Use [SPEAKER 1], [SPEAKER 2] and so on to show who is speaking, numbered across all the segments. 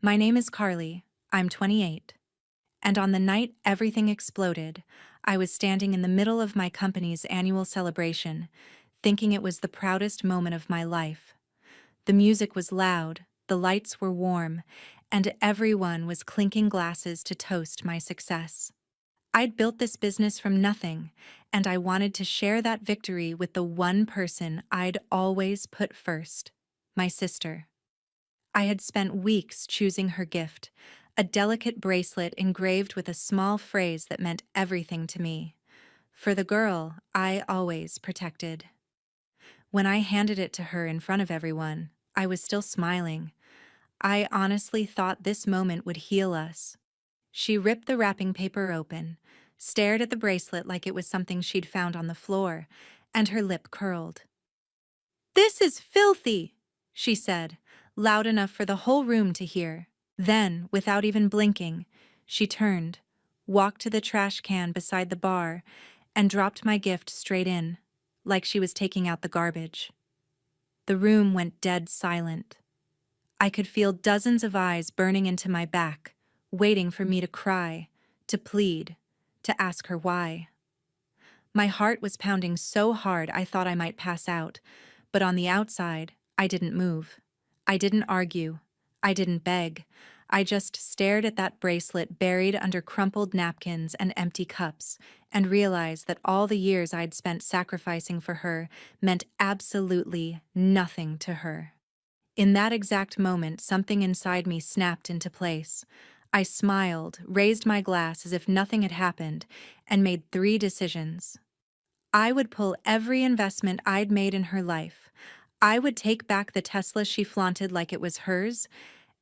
[SPEAKER 1] My name is Carly. I'm 28. And on the night everything exploded, I was standing in the middle of my company's annual celebration, thinking it was the proudest moment of my life. The music was loud, the lights were warm, and everyone was clinking glasses to toast my success. I'd built this business from nothing, and I wanted to share that victory with the one person I'd always put first, my sister. I had spent weeks choosing her gift, a delicate bracelet engraved with a small phrase that meant everything to me. For the girl I always protected. When I handed it to her in front of everyone, I was still smiling. I honestly thought this moment would heal us. She ripped the wrapping paper open, stared at the bracelet like it was something she'd found on the floor, and her lip curled. "This is filthy," she said, loud enough for the whole room to hear. Then, without even blinking, she turned, walked to the trash can beside the bar, and dropped my gift straight in, like she was taking out the garbage. The room went dead silent. I could feel dozens of eyes burning into my back, waiting for me to cry, to plead, to ask her why. My heart was pounding so hard I thought I might pass out, but on the outside, I didn't move. I didn't argue. I didn't beg. I just stared at that bracelet buried under crumpled napkins and empty cups, and realized that all the years I'd spent sacrificing for her meant absolutely nothing to her. In that exact moment, something inside me snapped into place. I smiled, raised my glass as if nothing had happened, and made 3 decisions. I would pull every investment I'd made in her life. I would take back the Tesla she flaunted like it was hers,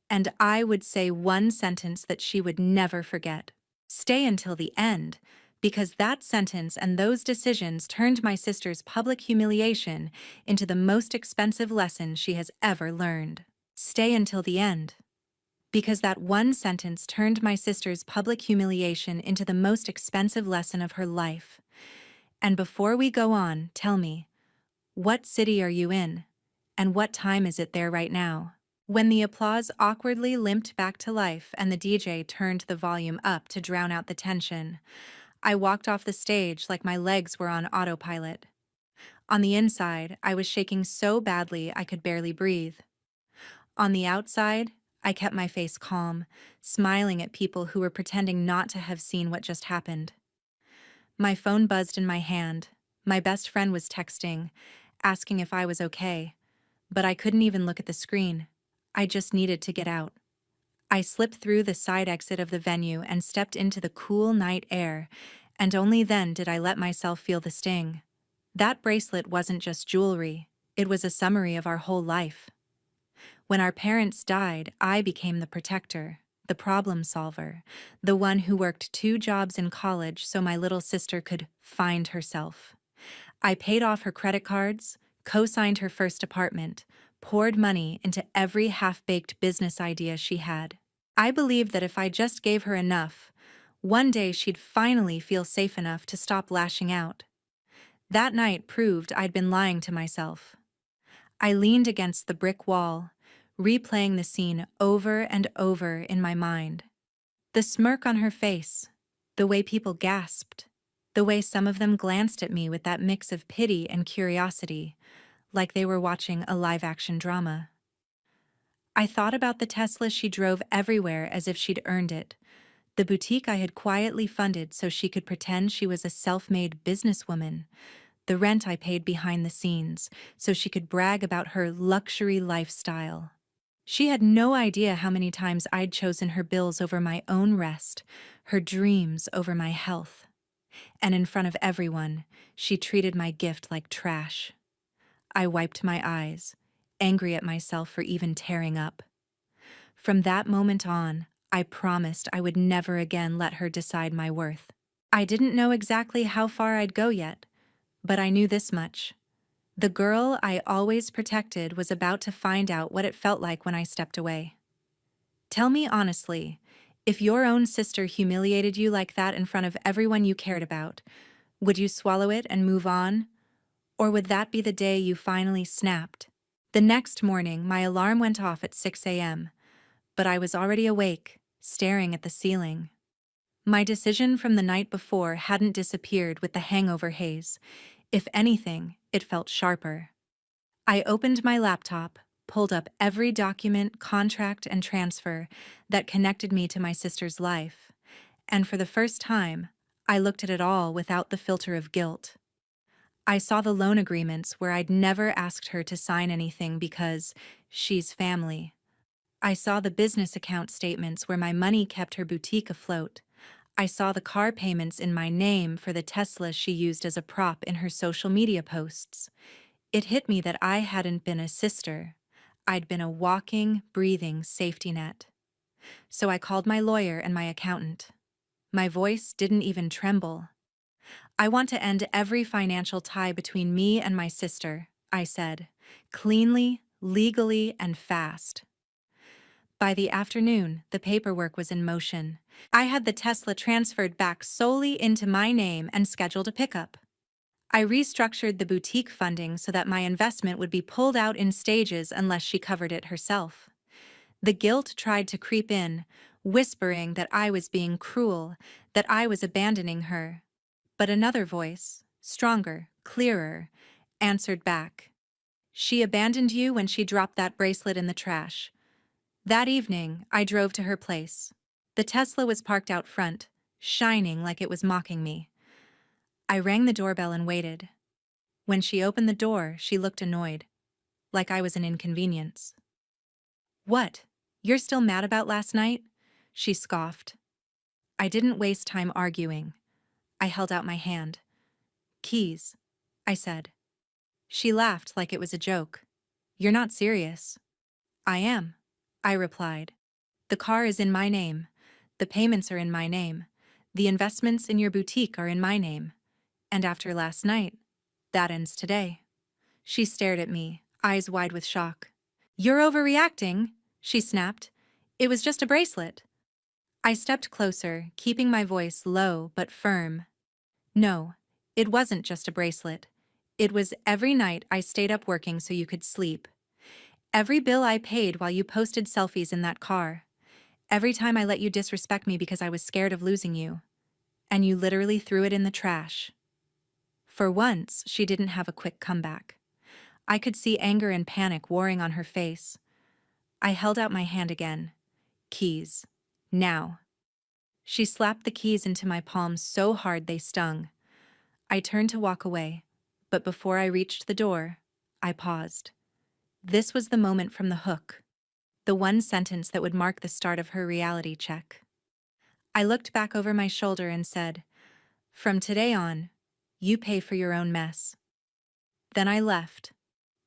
[SPEAKER 1] and I would say one sentence that she would never forget. Stay until the end, because that sentence and those decisions turned my sister's public humiliation into the most expensive lesson she has ever learned. Stay until the end. Because that one sentence turned my sister's public humiliation into the most expensive lesson of her life. And before we go on, tell me, what city are you in? And what time is it there right now? When the applause awkwardly limped back to life and the DJ turned the volume up to drown out the tension, I walked off the stage like my legs were on autopilot. On the inside, I was shaking so badly I could barely breathe. On the outside, I kept my face calm, smiling at people who were pretending not to have seen what just happened. My phone buzzed in my hand. My best friend was texting, asking if I was okay, but I couldn't even look at the screen. I just needed to get out. I slipped through the side exit of the venue and stepped into the cool night air, and only then did I let myself feel the sting. That bracelet wasn't just jewelry, it was a summary of our whole life. When our parents died, I became the protector, the problem solver, the one who worked 2 jobs in college so my little sister could find herself. I paid off her credit cards, co-signed her first apartment, poured money into every half-baked business idea she had. I believed that if I just gave her enough, one day she'd finally feel safe enough to stop lashing out. That night proved I'd been lying to myself. I leaned against the brick wall, replaying the scene over and over in my mind. The smirk on her face, the way people gasped, the way some of them glanced at me with that mix of pity and curiosity, like they were watching a live-action drama. I thought about the Tesla she drove everywhere as if she'd earned it, the boutique I had quietly funded so she could pretend she was a self-made businesswoman, the rent I paid behind the scenes so she could brag about her luxury lifestyle. She had no idea how many times I'd chosen her bills over my own rest, her dreams over my health. And in front of everyone, she treated my gift like trash. I wiped my eyes, angry at myself for even tearing up. From that moment on, I promised I would never again let her decide my worth. I didn't know exactly how far I'd go yet, but I knew this much. The girl I always protected was about to find out what it felt like when I stepped away. Tell me honestly, if your own sister humiliated you like that in front of everyone you cared about, would you swallow it and move on? Or would that be the day you finally snapped? The next morning, my alarm went off at 6 a.m., but I was already awake, staring at the ceiling. My decision from the night before hadn't disappeared with the hangover haze. If anything, it felt sharper. I opened my laptop, pulled up every document, contract, and transfer that connected me to my sister's life, and for the first time, I looked at it all without the filter of guilt. I saw the loan agreements where I'd never asked her to sign anything because she's family. I saw the business account statements where my money kept her boutique afloat. I saw the car payments in my name for the Tesla she used as a prop in her social media posts. It hit me that I hadn't been a sister. I'd been a walking, breathing safety net. So I called my lawyer and my accountant. My voice didn't even tremble. I want to end every financial tie between me and my sister, I said, cleanly, legally, and fast. By the afternoon, the paperwork was in motion. I had the Tesla transferred back solely into my name and scheduled a pickup. I restructured the boutique funding so that my investment would be pulled out in stages unless she covered it herself. The guilt tried to creep in, whispering that I was being cruel, that I was abandoning her. But another voice, stronger, clearer, answered back. She abandoned you when she dropped that bracelet in the trash. That evening, I drove to her place. The Tesla was parked out front, shining like it was mocking me. I rang the doorbell and waited. When she opened the door, she looked annoyed, like I was an inconvenience. "What? You're still mad about last night?" she scoffed. I didn't waste time arguing. I held out my hand. "Keys," I said. She laughed like it was a joke. "You're not serious." "I am," I replied. "The car is in my name. The payments are in my name. The investments in your boutique are in my name. And after last night, that ends today." She stared at me, eyes wide with shock. "You're overreacting," she snapped. "It was just a bracelet." I stepped closer, keeping my voice low but firm. "No, it wasn't just a bracelet. It was every night I stayed up working so you could sleep. Every bill I paid while you posted selfies in that car. Every time I let you disrespect me because I was scared of losing you. And you literally threw it in the trash." For once, she didn't have a quick comeback. I could see anger and panic warring on her face. I held out my hand again. "Keys. Now." She slapped the keys into my palms so hard they stung. I turned to walk away, but before I reached the door, I paused. This was the moment from the hook, the one sentence that would mark the start of her reality check. I looked back over my shoulder and said, "From today on, you pay for your own mess." Then I left,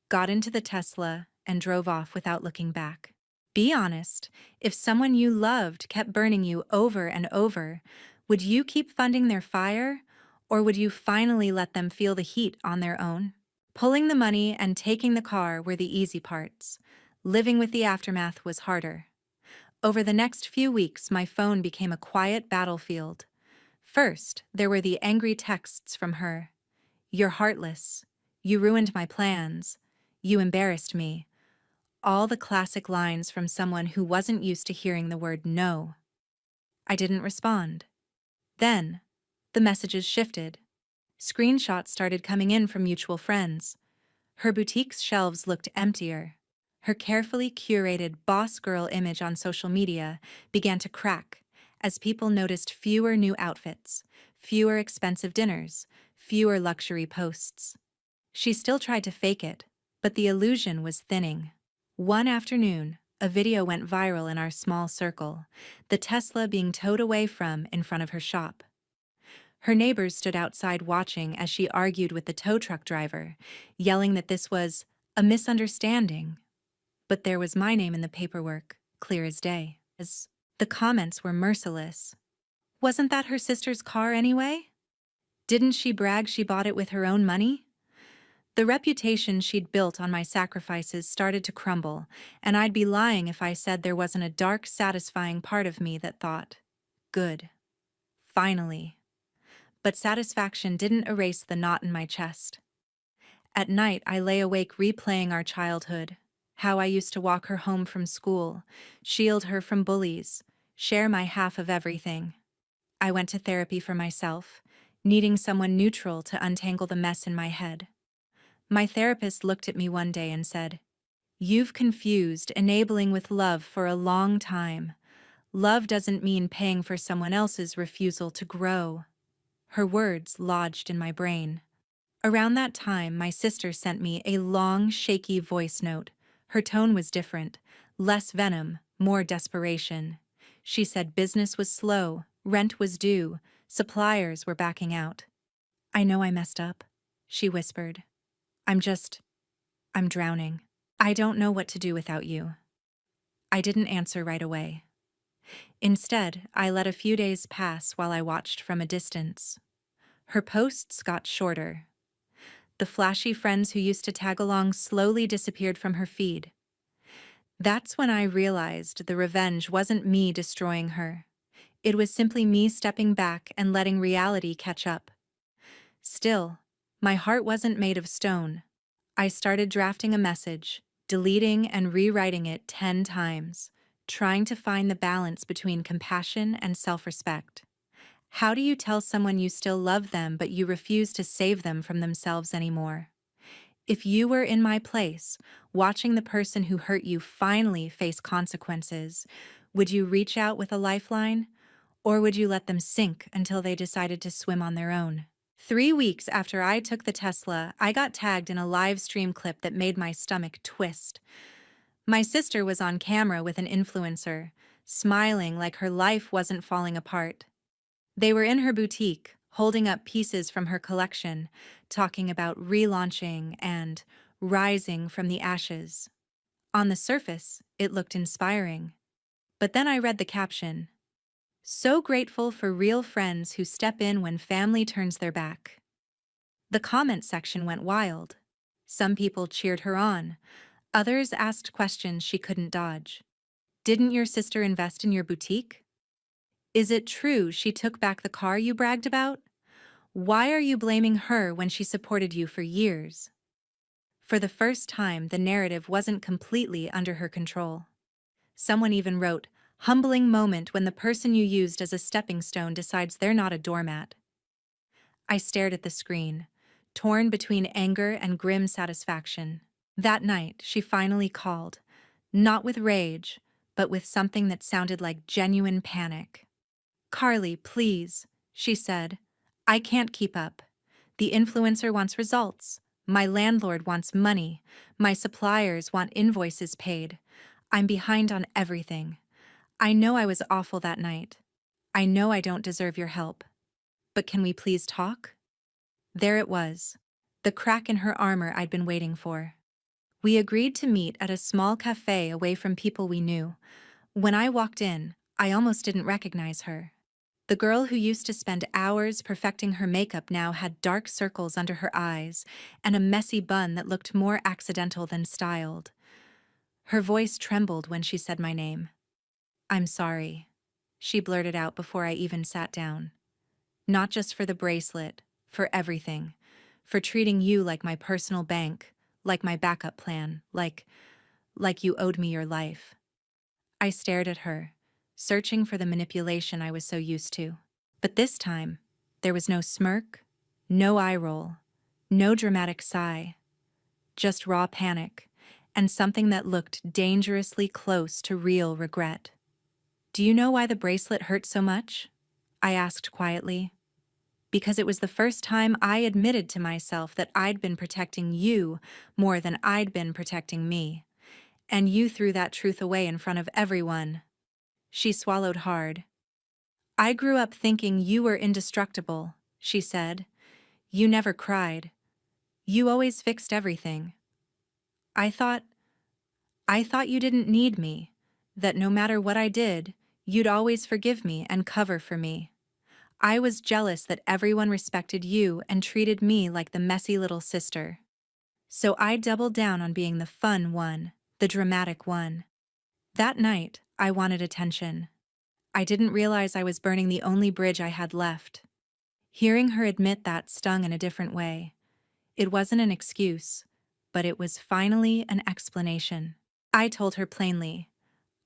[SPEAKER 1] got into the Tesla, and drove off without looking back. Be honest, if someone you loved kept burning you over and over, would you keep funding their fire, or would you finally let them feel the heat on their own? Pulling the money and taking the car were the easy parts. Living with the aftermath was harder. Over the next few weeks, my phone became a quiet battlefield. First, there were the angry texts from her. "You're heartless. You ruined my plans. You embarrassed me." All the classic lines from someone who wasn't used to hearing the word no. I didn't respond. Then, the messages shifted. Screenshots started coming in from mutual friends. Her boutique's shelves looked emptier. Her carefully curated boss girl image on social media began to crack as people noticed fewer new outfits, fewer expensive dinners, fewer luxury posts. She still tried to fake it, but the illusion was thinning. One afternoon, a video went viral in our small circle, the Tesla being towed away from in front of her shop. Her neighbors stood outside watching as she argued with the tow truck driver, yelling that this was a misunderstanding. But there was my name in the paperwork, clear as day. The comments were merciless. Wasn't that her sister's car anyway? Didn't she brag she bought it with her own money? The reputation she'd built on my sacrifices started to crumble, and I'd be lying if I said there wasn't a dark, satisfying part of me that thought, "Good. Finally." But satisfaction didn't erase the knot in my chest. At night, I lay awake replaying our childhood. how I used to walk her home from school, shield her from bullies, share my half of everything. I went to therapy for myself, needing someone neutral to untangle the mess in my head. My therapist looked at me one day and said, "You've confused enabling with love for a long time. Love doesn't mean paying for someone else's refusal to grow." Her words lodged in my brain. Around that time, my sister sent me a long, shaky voice note. Her tone was different, less venom, more desperation. She said business was slow, rent was due, suppliers were backing out. "I know I messed up," she whispered. I'm just, I'm drowning. I don't know what to do without you." I didn't answer right away. Instead, I let a few days pass while I watched from a distance. Her posts got shorter. The flashy friends who used to tag along slowly disappeared from her feed. That's when I realized the revenge wasn't me destroying her. It was simply me stepping back and letting reality catch up. Still, my heart wasn't made of stone. I started drafting a message, deleting and rewriting it 10 times, trying to find the balance between compassion and self-respect. How do you tell someone you still love them but you refuse to save them from themselves anymore? If you were in my place, watching the person who hurt you finally face consequences, would you reach out with a lifeline? Or would you let them sink until they decided to swim on their own? 3 weeks after I took the Tesla, I got tagged in a live stream clip that made my stomach twist. My sister was on camera with an influencer, smiling like her life wasn't falling apart. They were in her boutique, holding up pieces from her collection, talking about relaunching and rising from the ashes. On the surface, it looked inspiring. But then I read the caption, "So grateful for real friends who step in when family turns their back." The comment section went wild. Some people cheered her on. Others asked questions she couldn't dodge. "Didn't your sister invest in your boutique? Is it true she took back the car you bragged about? Why are you blaming her when she supported you for years?" For the first time, the narrative wasn't completely under her control. Someone even wrote, "Humbling moment when the person you used as a stepping stone decides they're not a doormat." I stared at the screen, torn between anger and grim satisfaction. That night, she finally called, not with rage, but with something that sounded like genuine panic. "Carly, please," she said. "I can't keep up. The influencer wants results. My landlord wants money. My suppliers want invoices paid. I'm behind on everything. I know I was awful that night. I know I don't deserve your help. But can we please talk?" There it was, the crack in her armor I'd been waiting for. We agreed to meet at a small cafe away from people we knew. When I walked in, I almost didn't recognize her. The girl who used to spend hours perfecting her makeup now had dark circles under her eyes and a messy bun that looked more accidental than styled. Her voice trembled when she said my name. "I'm sorry," she blurted out before I even sat down. "Not just for the bracelet, for everything. For treating you like my personal bank, like my backup plan, like you owed me your life." I stared at her, searching for the manipulation I was so used to. But this time, there was no smirk, no eye roll, no dramatic sigh, just raw panic, and something that looked dangerously close to real regret. "Do you know why the bracelet hurt so much?" I asked quietly. "Because it was the first time I admitted to myself that I'd been protecting you more than I'd been protecting me. And you threw that truth away in front of everyone." She swallowed hard. "I grew up thinking you were indestructible," she said. "You never cried. You always fixed everything. I thought, I thought you didn't need me, that no matter what I did, you'd always forgive me and cover for me. I was jealous that everyone respected you and treated me like the messy little sister. So I doubled down on being the fun one, the dramatic one. That night, I wanted attention. I didn't realize I was burning the only bridge I had left." Hearing her admit that stung in a different way. It wasn't an excuse, but it was finally an explanation. I told her plainly,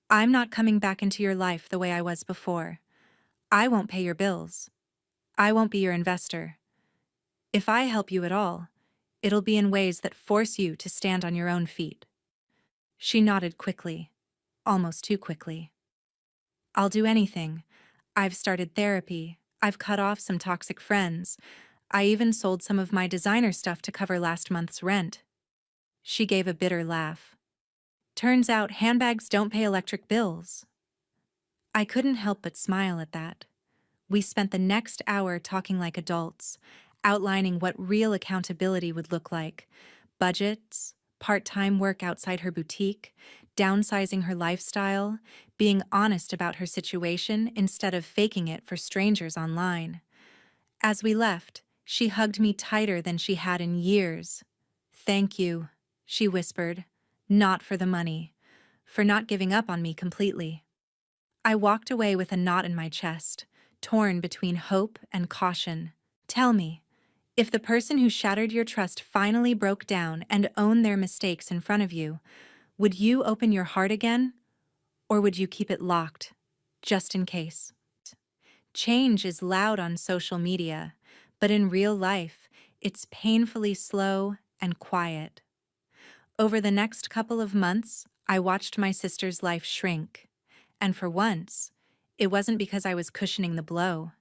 [SPEAKER 1] I'm not coming back into your life the way I was before. I won't pay your bills. I won't be your investor. If I help you at all, it'll be in ways that force you to stand on your own feet. She nodded quickly, almost too quickly. I'll do anything. I've started therapy. I've cut off some toxic friends. I even sold some of my designer stuff to cover last month's rent. She gave a bitter laugh. Turns out handbags don't pay electric bills. I couldn't help but smile at that. We spent the next hour talking like adults, outlining what real accountability would look like: budgets, part-time work outside her boutique, downsizing her lifestyle, being honest about her situation instead of faking it for strangers online. As we left, she hugged me tighter than she had in years. "Thank you," she whispered, "not for the money, for not giving up on me completely." I walked away with a knot in my chest, torn between hope and caution. Tell me, if the person who shattered your trust finally broke down and owned their mistakes in front of you, would you open your heart again? Or would you keep it locked, just in case? Change is loud on social media, but in real life, it's painfully slow and quiet. Over the next couple of months, I watched my sister's life shrink. And for once, it wasn't because I was cushioning the blow.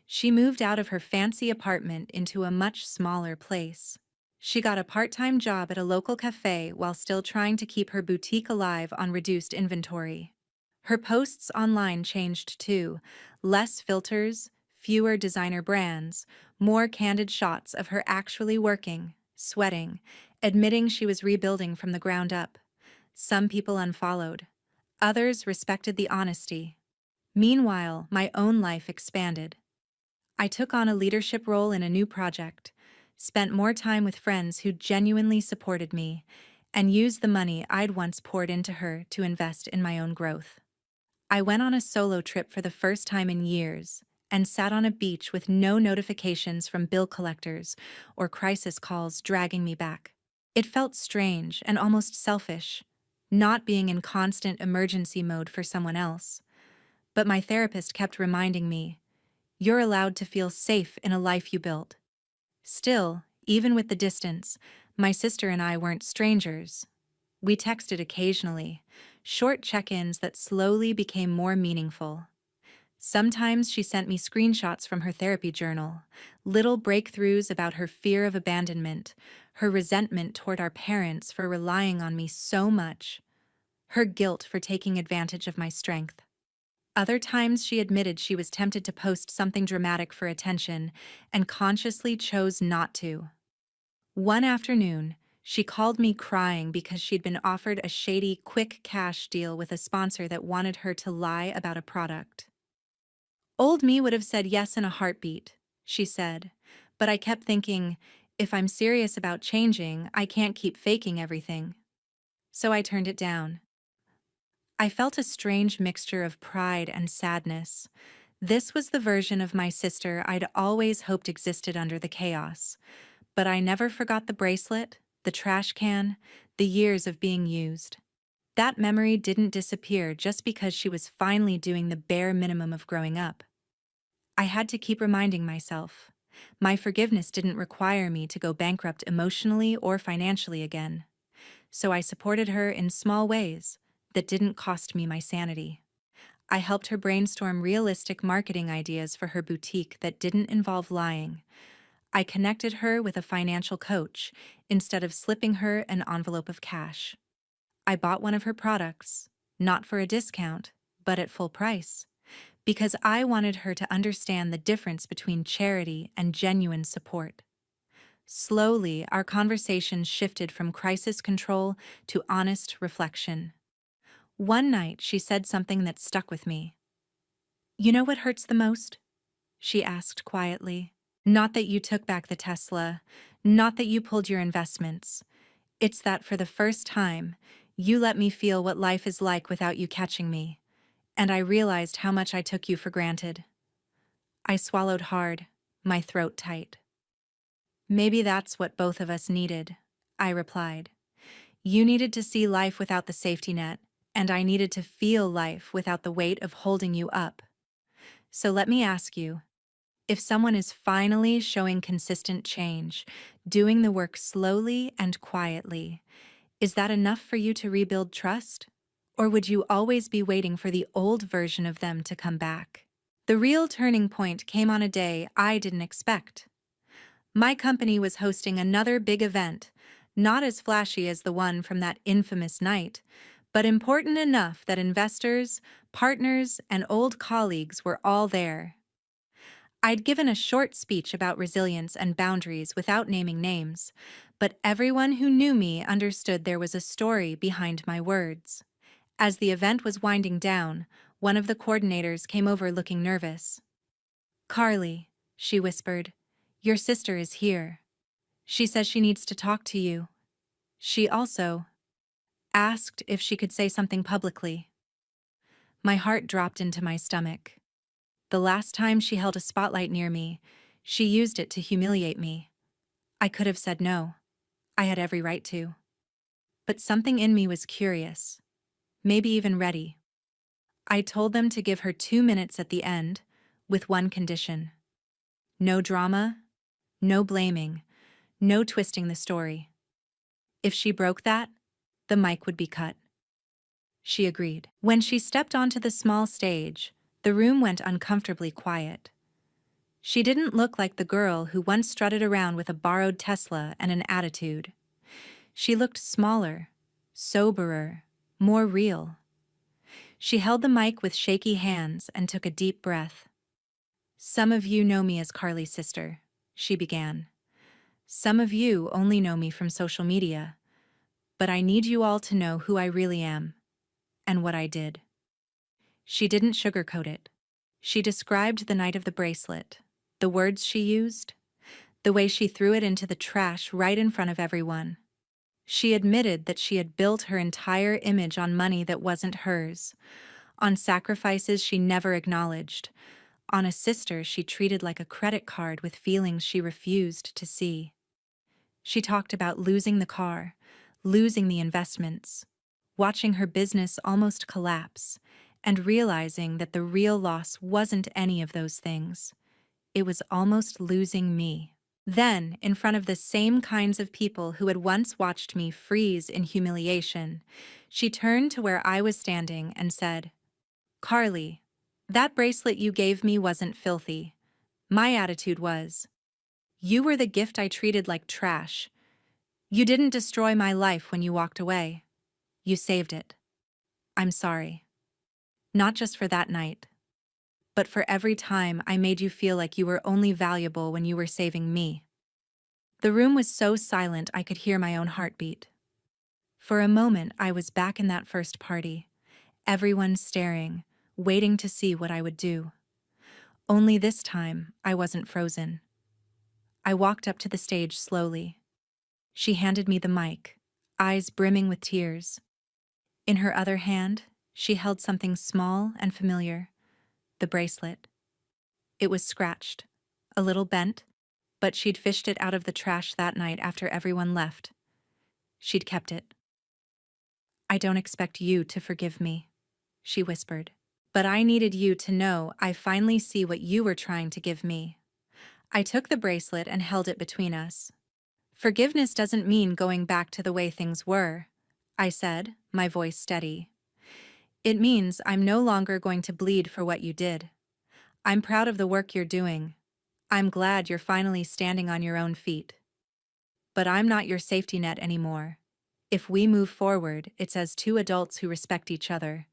[SPEAKER 1] She moved out of her fancy apartment into a much smaller place. She got a part-time job at a local cafe while still trying to keep her boutique alive on reduced inventory. Her posts online changed too: less filters, fewer designer brands, more candid shots of her actually working, sweating, admitting she was rebuilding from the ground up. Some people unfollowed. Others respected the honesty. Meanwhile, my own life expanded. I took on a leadership role in a new project, spent more time with friends who genuinely supported me, and used the money I'd once poured into her to invest in my own growth. I went on a solo trip for the first time in years and sat on a beach with no notifications from bill collectors or crisis calls dragging me back. It felt strange and almost selfish, not being in constant emergency mode for someone else. But my therapist kept reminding me, you're allowed to feel safe in a life you built. Still, even with the distance, my sister and I weren't strangers. We texted occasionally, short check-ins that slowly became more meaningful. Sometimes she sent me screenshots from her therapy journal, little breakthroughs about her fear of abandonment, her resentment toward our parents for relying on me so much, her guilt for taking advantage of my strength. Other times she admitted she was tempted to post something dramatic for attention and consciously chose not to. One afternoon, she called me crying because she'd been offered a shady, quick cash deal with a sponsor that wanted her to lie about a product. Old me would have said yes in a heartbeat, she said, but I kept thinking, if I'm serious about changing, I can't keep faking everything. So I turned it down. I felt a strange mixture of pride and sadness. This was the version of my sister I'd always hoped existed under the chaos. But I never forgot the bracelet, the trash can, the years of being used. That memory didn't disappear just because she was finally doing the bare minimum of growing up. I had to keep reminding myself. My forgiveness didn't require me to go bankrupt emotionally or financially again. So I supported her in small ways that didn't cost me my sanity. I helped her brainstorm realistic marketing ideas for her boutique that didn't involve lying. I connected her with a financial coach instead of slipping her an envelope of cash. I bought one of her products, not for a discount, but at full price, because I wanted her to understand the difference between charity and genuine support. Slowly, our conversation shifted from crisis control to honest reflection. One night, she said something that stuck with me. "You know what hurts the most?" she asked quietly. "Not that you took back the Tesla, not that you pulled your investments. It's that for the first time, you let me feel what life is like without you catching me, and I realized how much I took you for granted." I swallowed hard, my throat tight. "Maybe that's what both of us needed," I replied. You needed to see life without the safety net, and I needed to feel life without the weight of holding you up. So let me ask you, if someone is finally showing consistent change, doing the work slowly and quietly, is that enough for you to rebuild trust? Or would you always be waiting for the old version of them to come back? The real turning point came on a day I didn't expect. My company was hosting another big event, not as flashy as the one from that infamous night, but important enough that investors, partners, and old colleagues were all there. I'd given a short speech about resilience and boundaries without naming names, but everyone who knew me understood there was a story behind my words. As the event was winding down, one of the coordinators came over looking nervous. "Carly," she whispered, "your sister is here. She says she needs to talk to you. She also asked if she could say something publicly." My heart dropped into my stomach. The last time she held a spotlight near me, she used it to humiliate me. I could have said no. I had every right to. But something in me was curious, maybe even ready. I told them to give her 2 minutes at the end, with one condition. No drama, no blaming, no twisting the story. If she broke that, the mic would be cut. She agreed. When she stepped onto the small stage, the room went uncomfortably quiet. She didn't look like the girl who once strutted around with a borrowed Tesla and an attitude. She looked smaller, soberer, more real. She held the mic with shaky hands and took a deep breath. "Some of you know me as Carly's sister," she began. "Some of you only know me from social media. But I need you all to know who I really am, and what I did." She didn't sugarcoat it. She described the night of the bracelet, the words she used, the way she threw it into the trash right in front of everyone. She admitted that she had built her entire image on money that wasn't hers, on sacrifices she never acknowledged, on a sister she treated like a credit card with feelings she refused to see. She talked about losing the car, losing the investments, watching her business almost collapse, and realizing that the real loss wasn't any of those things. It was almost losing me. Then, in front of the same kinds of people who had once watched me freeze in humiliation, she turned to where I was standing and said, "Carly, that bracelet you gave me wasn't filthy. My attitude was. You were the gift I treated like trash. You didn't destroy my life when you walked away. You saved it. I'm sorry. Not just for that night, but for every time I made you feel like you were only valuable when you were saving me." The room was so silent I could hear my own heartbeat. For a moment, I was back in that first party, everyone staring, waiting to see what I would do. Only this time, I wasn't frozen. I walked up to the stage slowly. She handed me the mic, eyes brimming with tears. In her other hand, she held something small and familiar, the bracelet. It was scratched, a little bent, but she'd fished it out of the trash that night after everyone left. She'd kept it. "I don't expect you to forgive me," she whispered. "But I needed you to know I finally see what you were trying to give me." I took the bracelet and held it between us. "Forgiveness doesn't mean going back to the way things were," I said, my voice steady. "It means I'm no longer going to bleed for what you did. I'm proud of the work you're doing. I'm glad you're finally standing on your own feet. But I'm not your safety net anymore. If we move forward, it's as two adults who respect each other,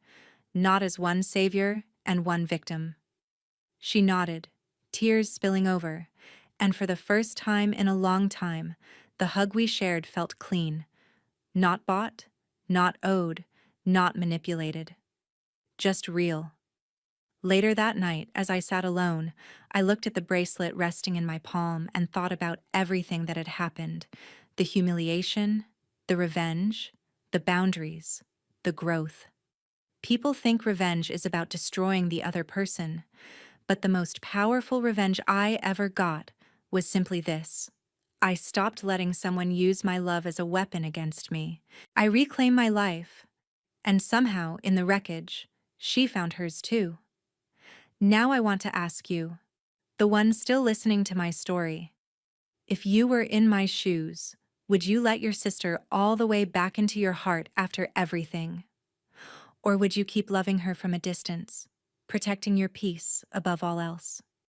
[SPEAKER 1] not as one savior and one victim." She nodded, tears spilling over, and for the first time in a long time, the hug we shared felt clean. Not bought, not owed, not manipulated. Just real. Later that night, as I sat alone, I looked at the bracelet resting in my palm and thought about everything that had happened. The humiliation, the revenge, the boundaries, the growth. People think revenge is about destroying the other person, but the most powerful revenge I ever got was simply this. I stopped letting someone use my love as a weapon against me. I reclaimed my life, and somehow, in the wreckage, she found hers too. Now I want to ask you, the one still listening to my story, if you were in my shoes, would you let your sister all the way back into your heart after everything? Or would you keep loving her from a distance, protecting your peace above all else?